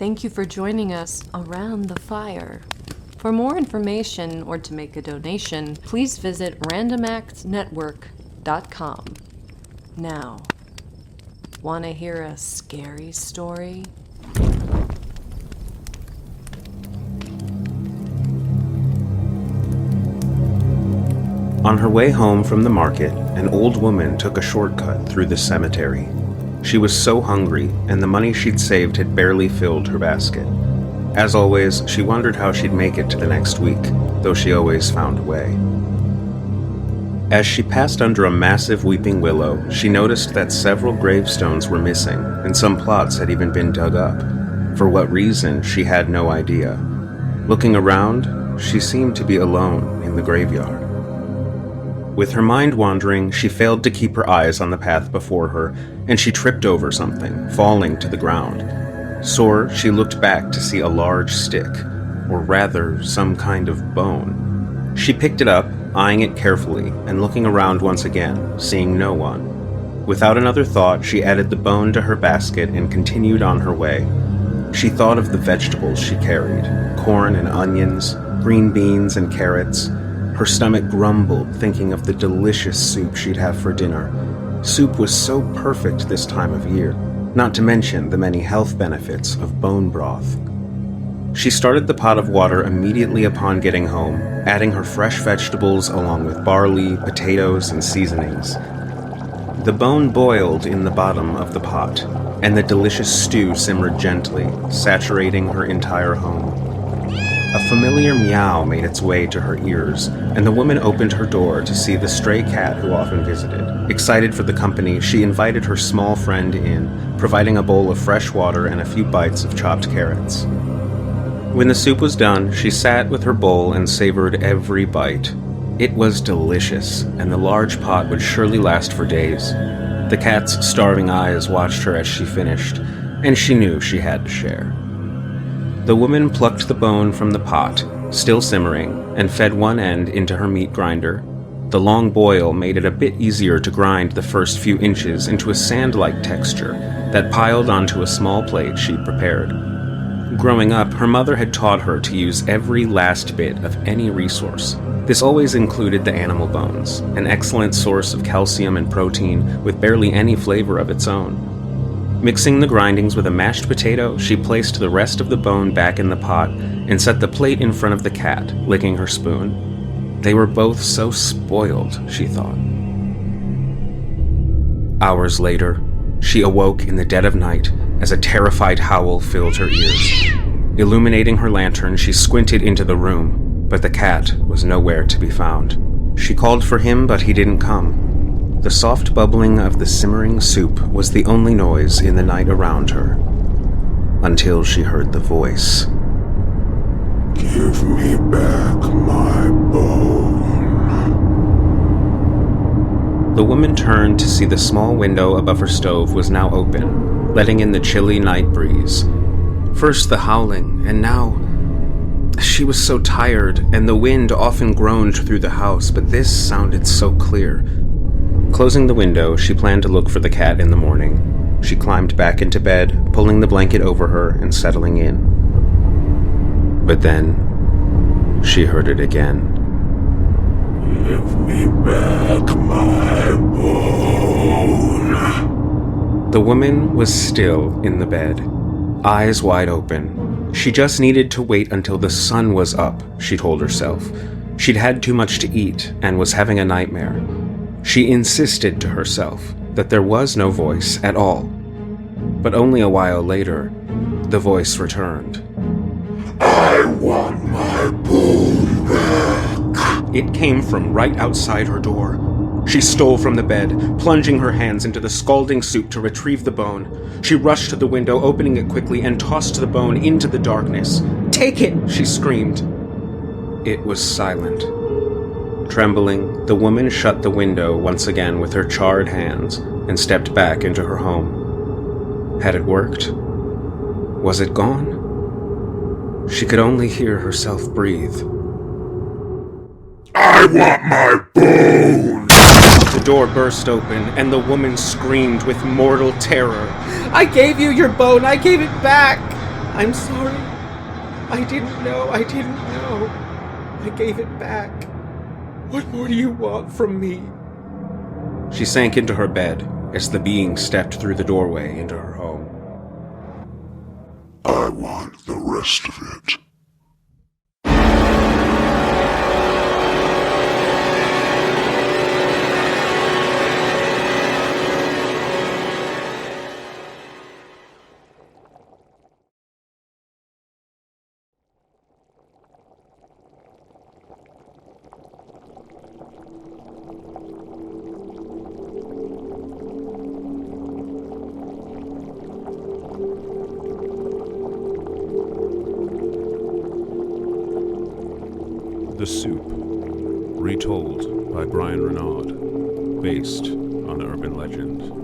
Thank you for joining us around the fire. For more information or to make a donation, please visit randomactsnetwork.com. Now, want to hear a scary story? On her way home from the market, an old woman took a shortcut through the cemetery. She was so hungry, and the money she'd saved had barely filled her basket. As always, she wondered how she'd make it to the next week, though she always found a way. As she passed under a massive weeping willow, she noticed that several gravestones were missing, and some plots had even been dug up. For what reason, she had no idea. Looking around, she seemed to be alone in the graveyard. With her mind wandering, she failed to keep her eyes on the path before her, and she tripped over something, falling to the ground. Sore, she looked back to see a large stick, or rather, some kind of bone. She picked it up, eyeing it carefully, and looking around once again, seeing no one. Without another thought, she added the bone to her basket and continued on her way. She thought of the vegetables she carried, corn and onions, green beans and carrots. Her stomach grumbled, thinking of the delicious soup she'd have for dinner. Soup was so perfect this time of year, not to mention the many health benefits of bone broth. She started the pot of water immediately upon getting home, adding her fresh vegetables along with barley, potatoes, and seasonings. The bone boiled in the bottom of the pot, and the delicious stew simmered gently, saturating her entire home. A familiar meow made its way to her ears, and the woman opened her door to see the stray cat who often visited. Excited for the company, she invited her small friend in, providing a bowl of fresh water and a few bites of chopped carrots. When the soup was done, she sat with her bowl and savored every bite. It was delicious, and the large pot would surely last for days. The cat's starving eyes watched her as she finished, and she knew she had to share. The woman plucked the bone from the pot, still simmering, and fed one end into her meat grinder. The long boil made it a bit easier to grind the first few inches into a sand-like texture that piled onto a small plate she'd prepared. Growing up, her mother had taught her to use every last bit of any resource. This always included the animal bones, an excellent source of calcium and protein with barely any flavor of its own. Mixing the grindings with a mashed potato, she placed the rest of the bone back in the pot and set the plate in front of the cat, licking her spoon. They were both so spoiled, she thought. Hours later, she awoke in the dead of night as a terrified howl filled her ears. Illuminating her lantern, she squinted into the room, but the cat was nowhere to be found. She called for him, but he didn't come. The soft bubbling of the simmering soup was the only noise in the night around her, until she heard the voice. Give me back my bone. The woman turned to see the small window above her stove was now open, letting in the chilly night breeze. First the howling, and now... She was so tired, and the wind often groaned through the house, but this sounded so clear. Closing the window, she planned to look for the cat in the morning. She climbed back into bed, pulling the blanket over her and settling in. But then, she heard it again. Give me back my bone. The woman was still in the bed, eyes wide open. She just needed to wait until the sun was up, she told herself. She'd had too much to eat and was having a nightmare. She insisted to herself that there was no voice at all. But only a while later, the voice returned. I want my bone back. It came from right outside her door. She stole from the bed, plunging her hands into the scalding soup to retrieve the bone. She rushed to the window, opening it quickly, and tossed the bone into the darkness. "Take it!" she screamed. It was silent. Trembling, the woman shut the window once again with her charred hands and stepped back into her home. Had it worked? Was it gone? She could only hear herself breathe. I want my bone! The door burst open, and the woman screamed with mortal terror. "I gave you your bone! I gave it back! I'm sorry. I didn't know. I gave it back. What more do you want from me? She sank into her bed as the being stepped through the doorway into her home. I want the rest of it. The Soup, retold by Bryan Renaud, based on urban legend.